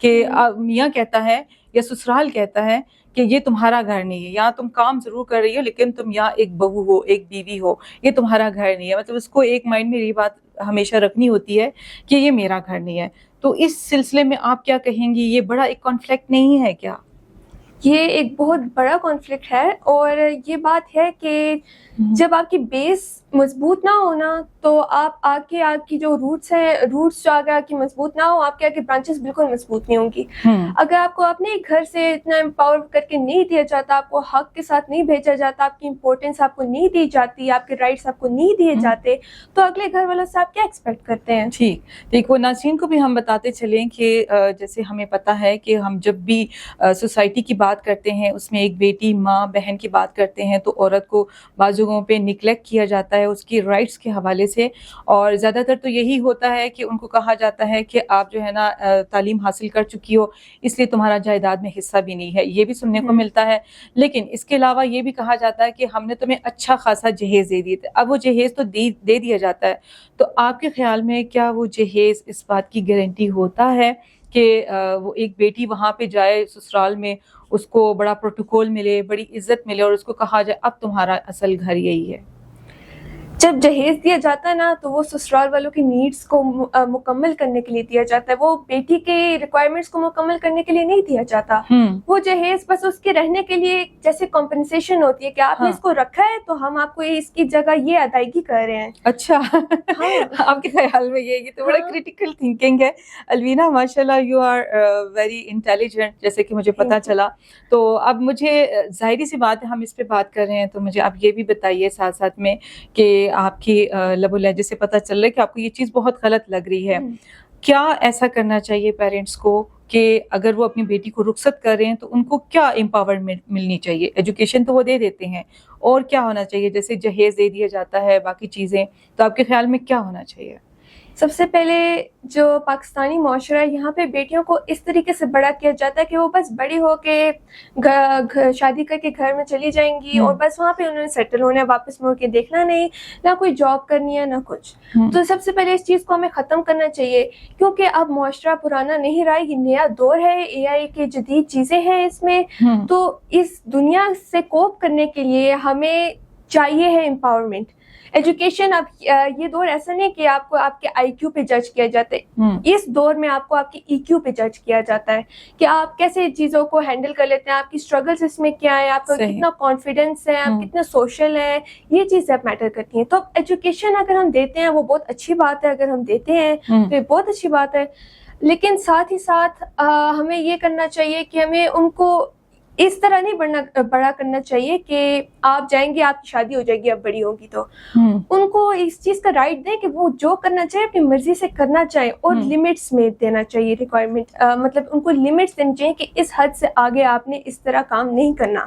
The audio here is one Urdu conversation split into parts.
کہ میاں کہتا ہے یا سسرال کہتا ہے کہ یہ تمہارا گھر نہیں ہے, یہاں تم کام ضرور کر رہی ہو لیکن تم یہاں ایک بہو ہو, ایک بیوی ہو, یہ تمہارا گھر نہیں ہے. مطلب اس کو ایک مائنڈ میں یہ بات ہمیشہ رکھنی ہوتی ہے کہ یہ میرا گھر نہیں ہے. تو اس سلسلے میں آپ کیا کہیں گی, یہ بڑا ایک کانفلکٹ نہیں ہے کیا؟ یہ ایک بہت بڑا کانفلکٹ ہے, اور یہ بات ہے کہ جب آپ کی بیس مضبوط نہ ہونا تو آپ آگے آپ کی جو روٹس ہیں, روٹس جو آگے آپ کی مضبوط نہ ہو, آپ کے آگے برانچز بالکل مضبوط نہیں ہوں گی. اگر آپ کو اپنے گھر سے اتنا امپاور کر کے نہیں دیا جاتا, آپ کو حق کے ساتھ نہیں بھیجا جاتا, آپ کی امپورٹنس آپ کو نہیں دی جاتی, آپ کے رائٹس آپ کو نہیں دیے جاتے, تو اگلے گھر والوں سے آپ کیا ایکسپیکٹ کرتے ہیں؟ ٹھیک, دیکھو ناظرین کو بھی ہم بتاتے چلیں کہ جیسے ہمیں پتہ ہے کہ ہم جب بھی سوسائٹی کی بات کرتے ہیں اس میں ایک بیٹی ماں بہن کی بات کرتے ہیں تو عورت کو بعض جگہوں پہ نگلیکٹ کیا جاتا ہے اس کی رائٹس کے حوالے سے, اور زیادہ تر تو یہی ہوتا ہے کہ ان کو کہا جاتا ہے کہ آپ جو ہے نا تعلیم حاصل کر چکی ہو اس لیے تمہارا جائیداد میں حصہ بھی نہیں ہے, یہ بھی سننے کو ملتا ہے. لیکن اس کے علاوہ یہ بھی کہا جاتا ہے کہ ہم نے تمہیں اچھا خاصا جہیز دے دیے تھے, اب وہ جہیز تو دے دیا جاتا ہے. تو آپ کے خیال میں کیا وہ جہیز اس بات کی گارنٹی ہوتا ہے کہ وہ ایک بیٹی وہاں پہ جائے سسرال میں, اس کو بڑا پروٹوکول ملے, بڑی عزت ملے اور اس کو کہا جائے اب تمہارا اصل گھر یہی ہے؟ جب جہیز دیا جاتا ہے نا تو وہ سسرال والوں کی نیڈس کو مکمل کرنے کے لیے دیا جاتا ہے, وہ بیٹی کے ریکوائرمنٹس کو مکمل کرنے کے لیے نہیں دیا جاتا. وہ جہیز بس اس کے رہنے کے لیے جیسے کمپنسیشن ہوتی ہے کہ آپ نے اس کو رکھا ہے تو ہم آپ کو اس کی جگہ یہ ادائیگی کر رہے ہیں. اچھا, آپ کے خیال میں یہ تو بڑا کریٹیکل تھنکنگ ہے. الوینا ماشاءاللہ یو آر ویری انٹیلیجنٹ, جیسے کہ مجھے پتہ چلا. تو اب مجھے ظاہری سی بات ہے ہم اس پہ بات کر رہے ہیں تو مجھے آپ یہ بھی بتائیے ساتھ ساتھ میں کہ آپ کی لب و لہجے سے پتہ چل رہا ہے کہ آپ کو یہ چیز بہت غلط لگ رہی ہے. کیا ایسا کرنا چاہیے پیرنٹس کو کہ اگر وہ اپنی بیٹی کو رخصت کر رہے ہیں تو ان کو کیا امپاورمنٹ ملنی چاہیے؟ ایجوکیشن تو وہ دے دیتے ہیں, اور کیا ہونا چاہیے؟ جیسے جہیز دے دیا جاتا ہے, باقی چیزیں, تو آپ کے خیال میں کیا ہونا چاہیے؟ سب سے پہلے جو پاکستانی معاشرہ ہے یہاں پہ بیٹیوں کو اس طریقے سے بڑا کیا جاتا ہے کہ وہ بس بڑی ہو کے شادی کر کے گھر میں چلی جائیں گی اور بس وہاں پہ انہوں نے سیٹل ہونا ہے, واپس مڑ کے دیکھنا نہیں, نہ کوئی جاب کرنی ہے نہ کچھ. تو سب سے پہلے اس چیز کو ہمیں ختم کرنا چاہیے, کیونکہ اب معاشرہ پرانا نہیں رہا, یہ نیا دور ہے, اے آئی کے جدید چیزیں ہیں اس میں. تو اس دنیا سے کوپ کرنے کے لیے ہمیں چاہیے ہے امپاورمنٹ, ایجوکیشن. اب یہ دور ایسا نہیں کہ آپ کو آپ کے آئی کیو پہ جج کیا جاتا ہے, اس دور میں آپ کو آپ کے ای کیو پہ جج کیا جاتا ہے کہ آپ کیسے چیزوں کو ہینڈل کر لیتے ہیں, آپ کی اسٹرگلس اس میں کیا ہے, آپ کا کتنا کانفیڈینس ہے, آپ کتنے سوشل ہیں, یہ چیزیں میٹر کرتی ہیں. تو ایجوکیشن اگر ہم دیتے ہیں وہ بہت اچھی بات ہے, اگر ہم دیتے ہیں تو یہ بہت اچھی بات ہے. لیکن ساتھ ہی ساتھ ہمیں یہ کرنا چاہیے کہ ہمیں ان کو اس طرح نہیں بڑا کرنا چاہیے کہ آپ جائیں گے آپ کی شادی ہو جائے گی اب بڑی ہوگی. تو ان کو اس چیز کا رائٹ دیں کہ وہ جو کرنا چاہے اپنی مرضی سے کرنا چاہے, اور لمٹس میں دینا چاہیے ریکوائرمنٹ, مطلب ان کو لمٹس دینی چاہیے کہ اس حد سے آگے آپ نے اس طرح کام نہیں کرنا.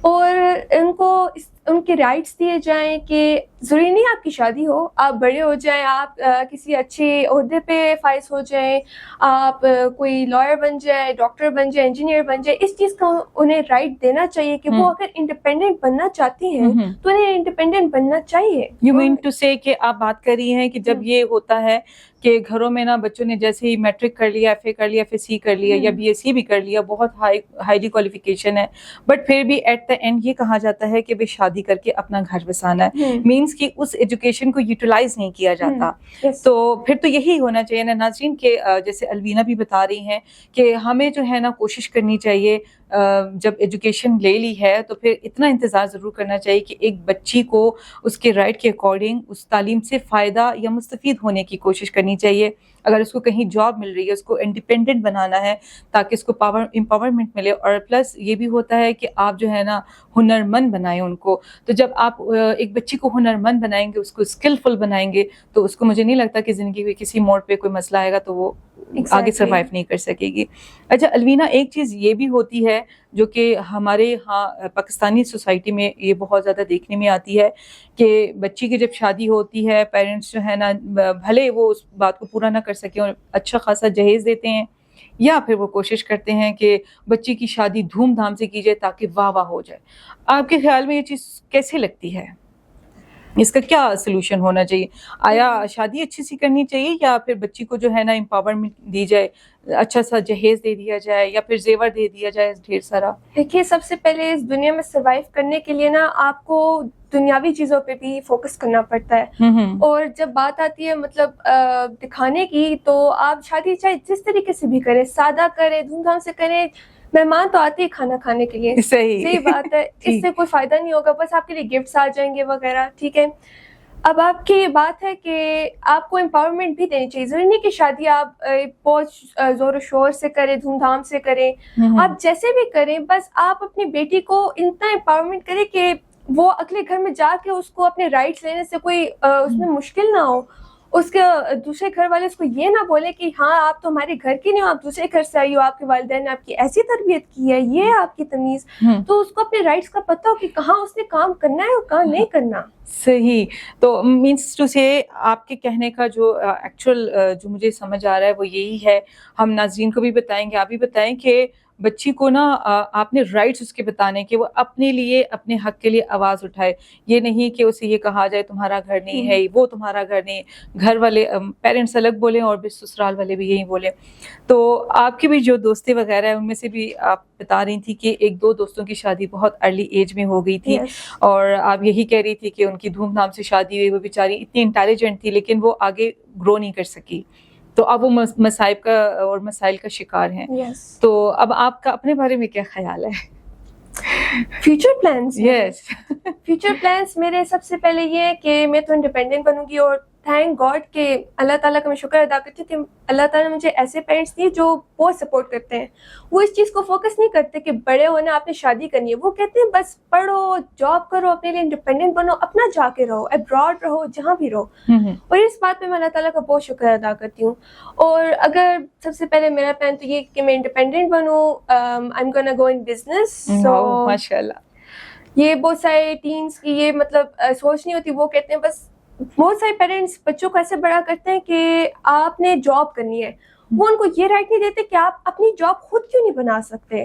اور ان کو ان کے رائٹس دیے جائیں کہ ضروری نہیں آپ کی شادی ہو, آپ بڑے ہو جائیں, آپ کسی اچھے عہدے پہ فائز ہو جائیں, آپ کوئی لائر بن جائیں, ڈاکٹر بن جائیں, انجینئر بن جائیں, اس چیز کا انہیں رائٹ دینا چاہیے کہ وہ اگر انڈیپینڈنٹ بننا چاہتی ہیں تو انہیں انڈیپینڈنٹ بننا چاہیے. یو مین ٹو سے کہ آپ بات کر رہی ہیں کہ جب یہ ہوتا ہے کہ گھروں میں نا بچوں نے جیسے ہی میٹرک کر لیا, ایف اے کر لیا, ایف اے سی کر لیا یا بی ایس سی بھی کر لیا, بہت ہائیلی کوالیفیکیشن ہے, بٹ پھر بھی ایٹ دا اینڈ یہ کہا جاتا ہے کہ وہ شادی کر کے اپنا گھر بسانا ہے, مینس کہ اس ایجوکیشن کو یوٹیلائز نہیں کیا جاتا. تو پھر تو یہی ہونا چاہیے نا ناظرین کہ جیسے الوینا بھی بتا رہی ہیں کہ ہمیں جو ہے نا کوشش کرنی چاہیے جب ایجوکیشن لے لی ہے تو پھر اتنا انتظار ضرور کرنا چاہیے کہ ایک بچی کو اس کے رائٹ کے اکارڈنگ اس تعلیم سے فائدہ یا مستفید ہونے کی کوشش کرنی چاہیے. اگر اس کو کہیں جاب مل رہی ہے اس کو انڈیپینڈنٹ بنانا ہے تاکہ اس کو امپاورمنٹ ملے, اور پلس یہ بھی ہوتا ہے کہ آپ جو ہے نا ہنرمند بنائیں ان کو. تو جب آپ ایک بچی کو ہنرمند بنائیں گے, اس کو اسکلفل بنائیں گے, تو اس کو مجھے نہیں لگتا کہ زندگی میں کسی موڑ پہ کوئی مسئلہ آئے گا تو وہ آگے سروائیو نہیں کر سکے گی. اچھا الوینا, ایک چیز یہ بھی ہوتی ہے جو کہ ہمارے ہاں پاکستانی سوسائٹی میں یہ بہت زیادہ دیکھنے میں آتی ہے کہ بچی کی جب شادی ہوتی ہے پیرنٹس جو ہے نا بھلے وہ اس بات کو پورا نہ کر سکیں اور اچھا خاصا جہیز دیتے ہیں, یا پھر وہ کوشش کرتے ہیں کہ بچی کی شادی دھوم دھام سے کی جائے تاکہ واہ واہ ہو جائے. آپ کے خیال میں یہ چیز کیسے لگتی ہے؟ اس کا کیا سلوشن ہونا چاہیے؟ آیا شادی اچھی سی کرنی چاہیے یا پھر بچی کو جو ہے نا امپاورمنٹ دی جائے, اچھا سا جہیز دے دیا جائے یا پھر زیور دے دیا جائے ڈھیر سارا؟ دیکھیے سب سے پہلے اس دنیا میں سروائیو کرنے کے لیے نا آپ کو دنیاوی چیزوں پہ بھی فوکس کرنا پڑتا ہے. اور جب بات آتی ہے مطلب دکھانے کی, تو آپ شادی چاہے جس طریقے سے بھی کریں, سادہ کریں, دھوم دھام سے کریں, مہمان تو آتے ہی کھانا کھانے کے لیے. صحیح بات ہے, اس سے کوئی فائدہ نہیں ہوگا, بس آپ کے لیے گفٹس آ جائیں گے وغیرہ. ٹھیک ہے, اب آپ کی یہ بات ہے کہ آپ کو امپاورمنٹ بھی دینی چاہیے. ضروری نہیں کہ شادی آپ بہت زور و شور سے کریں, دھوم دھام سے کریں, آپ جیسے بھی کریں, بس آپ اپنی بیٹی کو اتنا امپاورمنٹ کریں کہ وہ اگلے گھر میں جا کے اس کو اپنے رائٹس لینے سے کوئی اس میں مشکل نہ ہو. اس کے دوسرے گھر والے اس کو یہ نہ بولے کہ ہاں آپ تو ہمارے گھر کی نہیں ہو, آپ دوسرے گھر سے آئی ہو, آپ کے والدین نے آپ کی ایسی تربیت کی ہے, یہ آپ کی تمیز. تو اس کو اپنے رائٹس کا پتہ ہو کہ کہاں اس نے کام کرنا ہے اور کہاں نہیں کرنا. صحیح. تو مینس ٹو سے آپ کے کہنے کا جو ایکچوئل جو مجھے سمجھ آ رہا ہے وہ یہی ہے, ہم ناظرین کو بھی بتائیں گے, آپ بھی بتائیں کہ بچی کو نا آپ نے رائٹس اس کے بتانے کہ وہ اپنے لیے اپنے حق کے لیے آواز اٹھائے. یہ نہیں کہ اسے یہ کہا جائے تمہارا گھر نہیں ہے, وہ تمہارا گھر نہیں, گھر والے پیرنٹس الگ بولیں اور بھی سسرال والے بھی یہی بولیں. تو آپ کی بھی جو دوستیں وغیرہ ہیں ان میں سے بھی آپ بتا رہی تھی کہ ایک دو دوستوں کی شادی بہت ارلی ایج میں ہو گئی تھی, اور آپ یہی کہہ رہی تھی کہ ان کی دھوم دھام سے شادی ہوئی, وہ بیچاری اتنی انٹیلیجنٹ تھی لیکن وہ آگے گرو نہیں کر سکی, تو اب وہ مصائب کا اور مسائل کا شکار ہیں. تو اب آپ کا اپنے بارے میں کیا خیال ہے؟ فیوچر پلانس یس فیوچر پلانس میرے سب سے پہلے یہ ہے کہ میں تو انڈیپینڈنٹ بنوں گی, اور تھینک گاڈ کہ اللہ تعالیٰ کا میں شکر ادا کرتی ہوں کہ اللہ تعالیٰ نے مجھے ایسے پیرنٹس دیے جو بہت سپورٹ کرتے ہیں. وہ اس چیز کو فوکس نہیں کرتے کہ بڑے ہونا آپ نے شادی کرنی ہے, وہ کہتے ہیں بس پڑھو, جاب کرو, اپنے لیے انڈیپینڈنٹ بنو, اپنا جا کے رہو, ابراڈ رہو, جہاں بھی رہو. اور اس بات پہ میں اللہ تعالیٰ کا بہت شکر ادا کرتی ہوں. اور اگر سب سے پہلے میرا پلان تو یہ کہ میں independent Bannu, I am gonna go in business. ماشاء اللہ. یہ بہت سارے ٹینس کی یہ مطلب سوچ نہیں ہوتی, وہ کہتے ہیں بس بہت سارے پیرنٹس بچوں کو ایسے بڑا کرتے ہیں کہ آپ نے جاب کرنی ہے, وہ ان کو یہ رائٹ نہیں دیتے کہ آپ اپنی جاب خود کیوں نہیں بنا سکتے.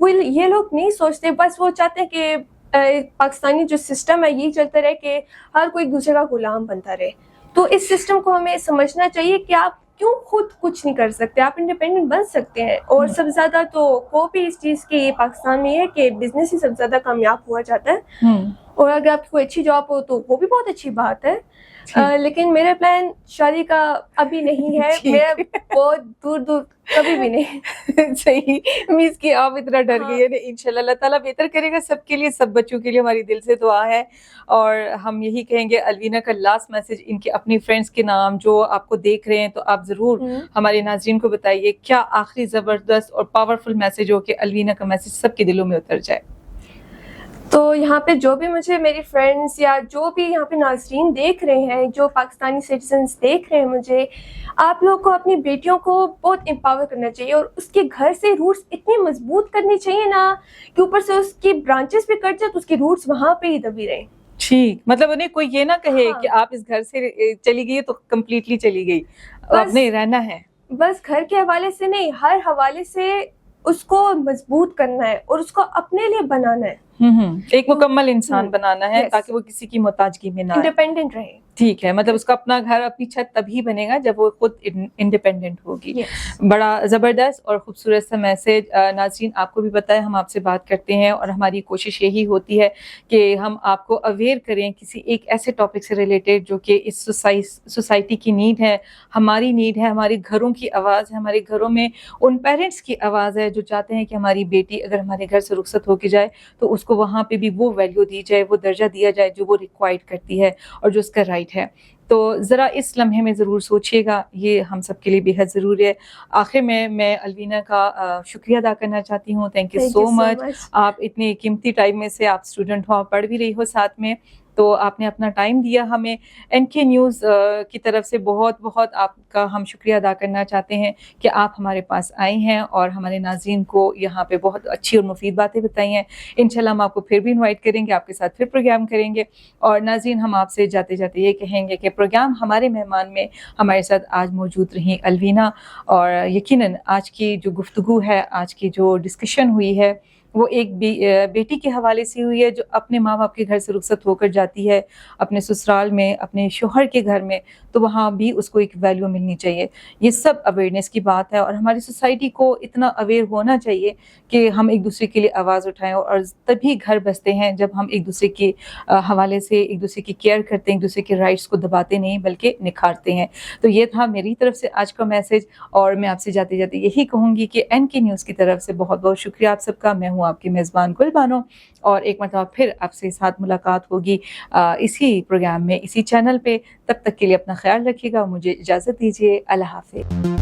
وہ یہ لوگ نہیں سوچتے, بس وہ چاہتے ہیں کہ پاکستانی جو سسٹم ہے یہی چلتا رہے کہ ہر کوئی ایک دوسرے کا غلام بنتا رہے. تو اس سسٹم کو ہمیں سمجھنا چاہیے کہ آپ کیوں خود کچھ نہیں کر سکتے, آپ انڈیپینڈنٹ بن سکتے ہیں. اور سب سے زیادہ تو وہ بھی اس چیز کی پاکستان میں ہے کہ بزنس ہی سب سے زیادہ کامیاب ہوا جاتا ہے. اور اگر آپ کی کوئی اچھی جاب ہو تو وہ بھی بہت اچھی بات ہے. لیکن میرا پلان شادی کا ابھی نہیں ہے, میرا بہت دور دور کبھی بھی نہیں. صحیح, مینس کہ آپ اتنا ڈر گئی ہے. انشاءاللہ اللہ تعالیٰ بہتر کرے گا سب کے لیے, سب بچوں کے لیے ہماری دل سے دعا ہے. اور ہم یہی کہیں گے الوینا کا لاسٹ میسج ان کے اپنی فرینڈس کے نام جو آپ کو دیکھ رہے ہیں, تو آپ ضرور ہمارے ناظرین کو بتائیے کیا آخری زبردست اور پاورفل میسج ہو کہ الوینا کا میسج سب کے دلوں میں اتر جائے. تو یہاں پہ جو بھی مجھے میری فرینڈس یا جو بھی یہاں پہ ناظرین دیکھ رہے ہیں, جو پاکستانی سٹیزنز دیکھ رہے ہیں مجھے, آپ لوگ کو اپنی بیٹیوں کو بہت امپاور کرنا چاہیے, اور اس کے گھر سے روٹس اتنی مضبوط کرنی چاہیے نا کہ اوپر سے اس کی برانچز بھی کٹ جائے تو اس کی روٹس وہاں پہ ہی دبی رہیں. ٹھیک, مطلب انہیں کوئی یہ نہ کہے کہ آپ اس گھر سے چلی گئی تو کمپلیٹلی چلی گئی, آپ نے رہنا ہے. بس گھر کے حوالے سے نہیں, ہر حوالے سے اس کو مضبوط کرنا ہے اور اس کو اپنے لیے بنانا ہے. ایک مکمل انسان بنانا ہے تاکہ وہ کسی کی محتاجگی میں نہ انڈیپینڈنٹ رہے. ٹھیک ہے, مطلب اس کا اپنا گھر اپنی چھت تبھی بنے گا جب وہ خود انڈیپینڈنٹ ہوگی. بڑا زبردست اور خوبصورت سا میسج. ناظرین آپ کو بھی پتہ ہے ہم آپ سے بات کرتے ہیں اور ہماری کوشش یہی ہوتی ہے کہ ہم آپ کو اویئر کریں کسی ایک ایسے ٹاپک سے ریلیٹڈ جو کہ اس سوسائٹی کی نیڈ ہے, ہماری نیڈ ہے, ہمارے گھروں کی آواز ہے, ہمارے گھروں میں ان پیرنٹس کی آواز ہے جو چاہتے ہیں کہ ہماری بیٹی اگر ہمارے گھر سے رخصت ہو کے جائے تو اس کو وہاں پہ بھی وہ ویلیو دی جائے, وہ درجہ دیا جائے جو وہ ریکوائرڈ کرتی ہے اور جو اس کا رائٹ ہے. تو ذرا اس لمحے میں ضرور سوچیے گا, یہ ہم سب کے لیے بے حد ضروری ہے. آخر میں الوینا کا شکریہ ادا کرنا چاہتی ہوں. تھینک یو سو مچ. آپ اتنے قیمتی ٹائم میں سے, آپ اسٹوڈنٹ ہو, آپ پڑھ بھی رہی ہو ساتھ میں, تو آپ نے اپنا ٹائم دیا ہمیں. NK نیوز کی طرف سے بہت بہت آپ کا ہم شکریہ ادا کرنا چاہتے ہیں کہ آپ ہمارے پاس آئے ہیں اور ہمارے ناظرین کو یہاں پہ بہت اچھی اور مفید باتیں بتائی ہیں. انشاءاللہ ہم آپ کو پھر بھی انوائٹ کریں گے, آپ کے ساتھ پھر پروگرام کریں گے. اور ناظرین ہم آپ سے جاتے جاتے یہ کہیں گے کہ پروگرام ہمارے مہمان میں ہمارے ساتھ آج موجود رہیں الوینا, اور یقیناً آج کی جو گفتگو ہے, آج کی جو ڈسکشن ہوئی ہے, وہ ایک بیٹی کے حوالے سے ہوئی ہے جو اپنے ماں باپ کے گھر سے رخصت ہو کر جاتی ہے اپنے سسرال میں، اپنے شوہر کے گھر میں، تو وہاں بھی اس کو ایک ویلیو ملنی چاہیے. یہ سب اویئرنیس کی بات ہے، اور ہماری سوسائٹی کو اتنا اویئر ہونا چاہیے کہ ہم ایک دوسرے کے لیے آواز اٹھائیں، اور تبھی گھر بستے ہیں جب ہم ایک دوسرے کے حوالے سے ایک دوسرے کی کیئر کرتے ہیں، ایک دوسرے کے رائٹس کو دباتے نہیں بلکہ نکھارتے ہیں. تو یہ تھا میری طرف سے آج کا میسج، اور میں آپ سے جاتے جاتے یہی کہوں گی کہ این کے نیوز کی طرف سے بہت بہت شکریہ آپ سب کا. میں ہوں آپ کی میزبان گل بانو، اور ایک مرتبہ پھر آپ سے ساتھ ملاقات ہوگی اسی پروگرام میں، اسی چینل پہ. تب تک کے لیے اپنا خیال رکھیے گا، مجھے اجازت دیجیے. اللہ حافظ.